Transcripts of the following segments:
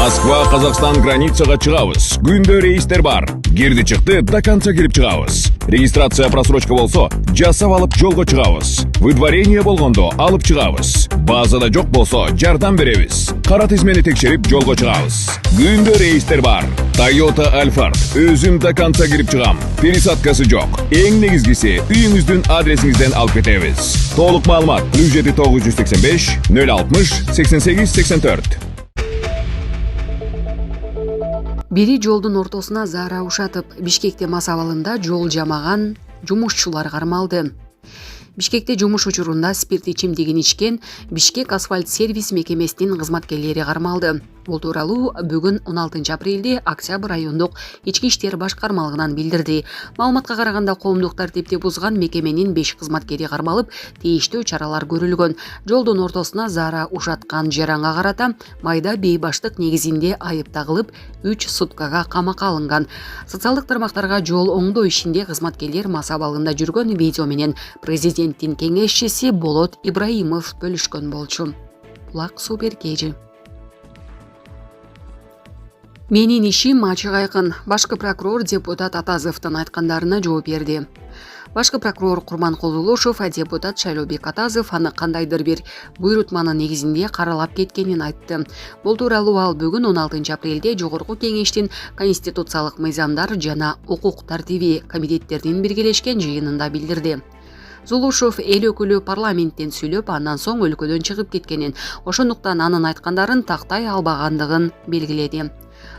Москва, Қазақстан границаға чыгабыз. Күндө рейстер бар. Кирди чыкты, до конца кирип чыгабыз. Регистрация просрочка болсо, жасап алып жолго чыгабыз. Выдворение болгондо алып чыгабыз. Базада жок болсо, жардам беребиз. Кара тизмени текшерип жолго чыгабыз. Күндө рейстер бар. Toyota Alphard. Өзүм до конца кирип чыгам. Пересадкасы жок. Эң негизгиси, үйүңүздүн адресиңизден алып кетебиз. Толук маалымат 7 985 060 88 84. Бири жолдун ортосуна Зара ушатып, Бишкекте мас абалында жол жамаган жумушчулар кармалды. Бишкекте жумуш учурунда спирт ичимдигин ичкен Бишкек асфальт сервис мекемесинин кызматкерлери кармалды. Бул тууралуу бүгүн 16 апрелде Октябрь райондук ички иштер башкармалыгынан билдирди. Маалыматка караганда коомдук тартипти бузган мекеменин 5 кызматкери кармалып, тийиштүү чаралар көрүлгөн. Жолдун ортосуна Зара ушаткан жаранга карата майда бейбаштык негизинде айып тагылып, 3 суткага камакка алынган. Социалдык тармактарга жол оңдоо ишинде кызматкерлер мас абалында жүргөн видео менен президенттин кеңешчиси Болот Ибраимов бөлүшкөн болчу. Булак супер кежи. Менин ишим ачык айкын. Башкы прокурор депутат Атазовдун айткандарына жооп берди. Башкы прокурор Курманкул Улушев депутат Шайлообек Атазов аны кандайдыр бир буйрутманын негизинде каралап кеткенин айтты. Бул тууралуу ал бүгүн 16 апрелде Жогорку кеңештин конституциялык мыйзамдар жана укук тартиби комитеттеринин биргелешкен жыйынында билдирди. Зулушев эл өкүлү парламенттен сүйлөп, андан соң өлкөдөн чыгып кеткенин, ошондуктан анын айткандарын тактай албагандыгын белгиледи.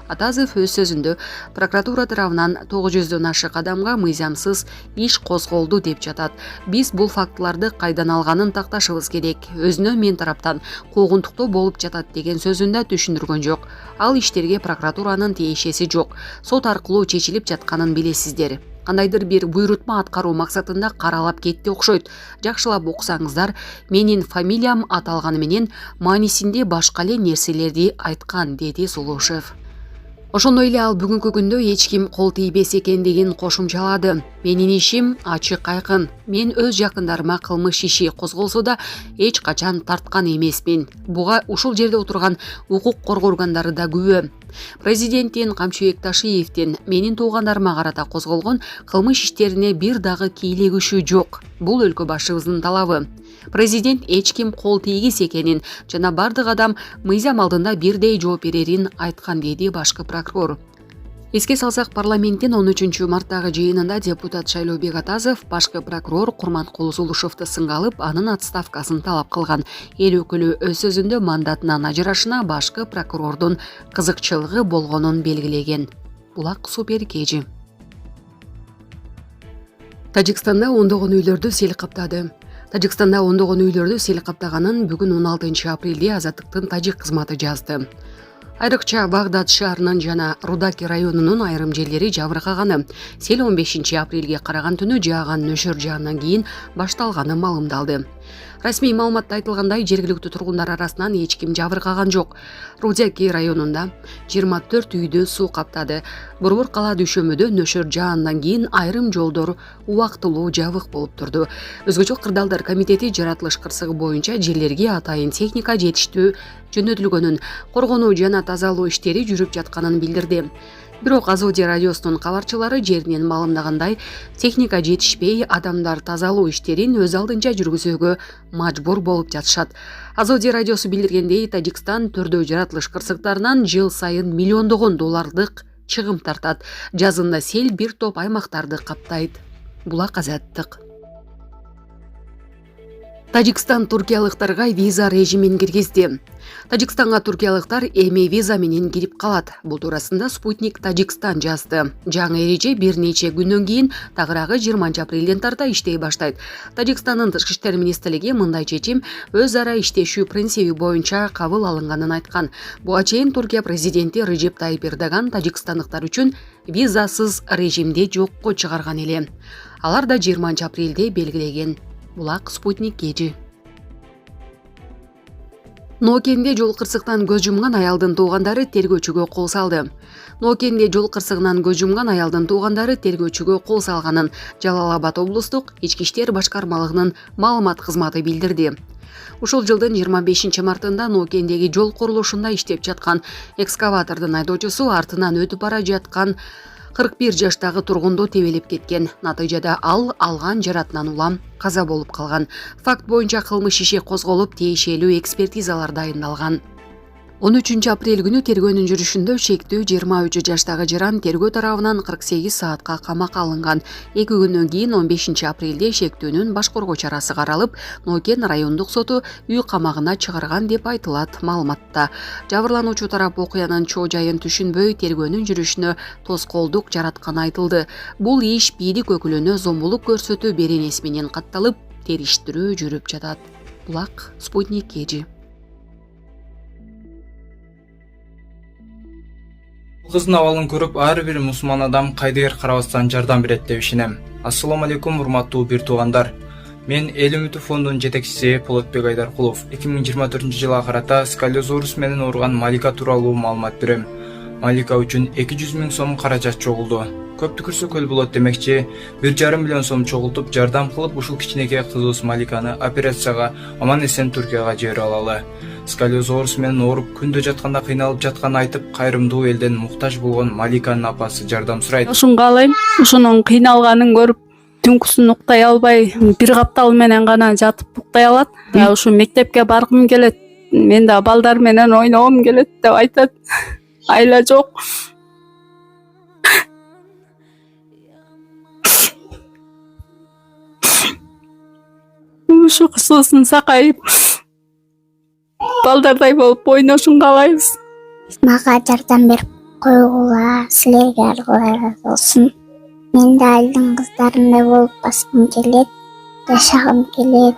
Атазов өз сөзүндө прокуратура тарабынан 900дөн ашык адамга мыйзамсыз иш козголду деп жатат. Биз бул фактыларды кайдан алганын такташыбыз керек. Өзүнө мен тараптан куугунтуктоо болуп жатат деген сөзүндө түшүндүргөн жок. Ал иштерге прокуратуранын тиешеси жок. Сот аркылуу чечилип жатканын билесиздер. Кандайдыр бир буйрутма аткаруу максатында каралап кетти окшойт. Жакшылап окусаңыздар, менин фамилиям аталганы менен маанисинде башка эле нерселерди айткан, деди Зулушев. Ошондой эле ал бүгүнкү күндө эч ким кол тийбес экендигин кошумчалады. Менин ишим ачык айкын. Мен өз жакындарыма кылмыш иши козголсо да эч качан тарткан эмесмин. Буга ушул жерде отурган укук коргоо органдары да күбө. Президенттин Камчыбек Ташиевдин менин туугандарыма карата козголгон кылмыш иштерине бир дагы кийлегишүү жок. Бул өлкө башыбыздын талабы. Президент эч ким кол тийгис экенин жана бардык адам мыйзам алдында бирдей жооп берерин айткан, деди башкы прокурор. Эске салсак, парламенттин 13 марттагы жыйынында депутат Шайлообек Атазов башкы прокурор Курманкул Улушевду сынга алып, анын отставкасын талап кылган. Эл өкүлү өз сөзүндө мандатынан ажырашына башкы прокурордун кызыкчылыгы болгонун белгилеген. Булак супер кежи. Тажикстанда ондогон үйлөрдү сел каптады. Тажикстанда ондогон үйлөрдү сел каптаганын бүгүн 16 апрелде Азаттыктын тажик кызматы жазды. Айрыкча Багдад шаарынын жана Рудаки районунун айрым жерлери жабыркаганы, сел 15 апрелге караган түнү жааган нөшөр жаандан кийин башталганы маалымдалды. Расмий маалыматта айтылгандай, жергиликтүү тургундар арасынан эч ким жабыркаган жок. Рудаки районунда 24 үйдү суу каптады. Борбор кала дөшөмөдө нөшөр жаандан кийин айрым жолдор убактылуу жабык болуп турду. Өзгөчө кырдаалдар комитети жаратылыш кырсыгы боюнча жерлерге атайын техника жетиштүү жөнөтүлгөнүн, коргонуу жана тазалоо иштери жүрүп жатканын билдирди. Бирок Азодия радиосунун кабарчылары жеринен маалымдагандай, техника жетишпей, адамдар тазалоо иштерин өз алдынча жүргүзүүгө мажбур болуп жатышат. Азодия радиосу билдиргендей, Тажикстан төрдөө жаратылыш кырсыктарынан жыл сайын миллиондогон доллардык чыгым тартат. Жазында сел бир топ аймактарды каптайт. Булак Азаттык. Тажикстан туркиялыктарга виза режимин киргизди. Тажикстанга туркиялыктар эми виза менен кирип калат. Бул туурасында Спутник Тажикстан жазды. Жаңы эреже бир нече күндөн кийин тагыраагы 20 апрелден тарта иштей баштайт. Тажикстандын тышкы иштер министрлиги мындай чечим өз ара иштешүү принциби боюнча кабыл алынганын айткан. Буга чейин Туркия президенти Режеп Тайип Эрдоган тажикстандыктар үчүн визасыз режимди жокко чыгарган эле. Алар да 20 апрелде белгилеген. Булак Спутник кежи. Ноокенде жол кырсыктан көз жумган аялдын туугандары тергөөчүгө кол салды. Ноокенде жол кырсыгынан көз жумган аялдын туугандары тергөөчүгө кол салганын Жалал Абад облустук ички иштер башкармалыгынын маалымат кызматы билдирди. Ушул жылдын 25-мартында Нокендеги жол курулушунда иштеп жаткан экскаватордун айдоочусу артынан өтүп бара жаткан 41 жаштагы тургунду тебелеп кеткен. Натыйжада ал алган жаратынан улам каза болуп калган. Факт боюнча кылмыш иши козголуп, тиешелүү экспертизалар дайындалган. 13 апрель күнү тергөөнүн жүрүшүндө шектүү 23 жаштагы жаран тергөө тарабынан 48 саатка камакка алынган. 2 күндөн кийин 15 апрелде шектүүнүн баш коргоо чарасы каралып, Нокен райондук соту үй камагына чыгарган деп айтылат маалыматта. Жабырлануучу тарап окуянын чоо жайын түшүнбөй, тергөөнүн жүрүшүнө тоскоолдук жаратканы айтылды. Бул иш бийлик өкүлүнө зомбулук көрсөтүү беренеси менен катталып, териштирүү жүрүп жатат. Булак Спутник KG. Кыздын абалын көрүп, ар бир мусулман адам кайдыгер карабастан жардам берет деп ишенем. Ассаламу алейкум, урматтуу бир туугандар. Мен Эл үмүтү фондунун жетекчиси Полотбек Айдаркулов 2024-жылга карата сколиозорус менен ооруган Малика тууралуу маалымат берем. Малика үчүн 200 000 сом каражат чогулду. Көп түкүрсө көл болот демекчи, 1,5 миллион сом чогултуп жардам кылып, ушул кичинекей кызыбыз Маликаны операцияга аман эсен Түркияга жибере алалы. Сколиозорус менен ооруп күндө жатканда кыйналып жатканын айтып, кайрымдуу элден муктаж болгон Маликанын апасы жардам сурайт. Ушун каалайм, ушунун кыйналганын көрүп, түнкүсүн уктай албай, бир каптал менен гана жатып уктай алат. Ушу мектепке баргым келет, мен да балдар менен ойногум келет деп айтат. Айла жок. Ушу кызыбыздын сакайып, балдардай болуп ойношун каалайбыз. Мага жардам берип койгула, силерге аргылар болсун. Мен да айдын кыздарындай болуп баскым келет, жашагым келет.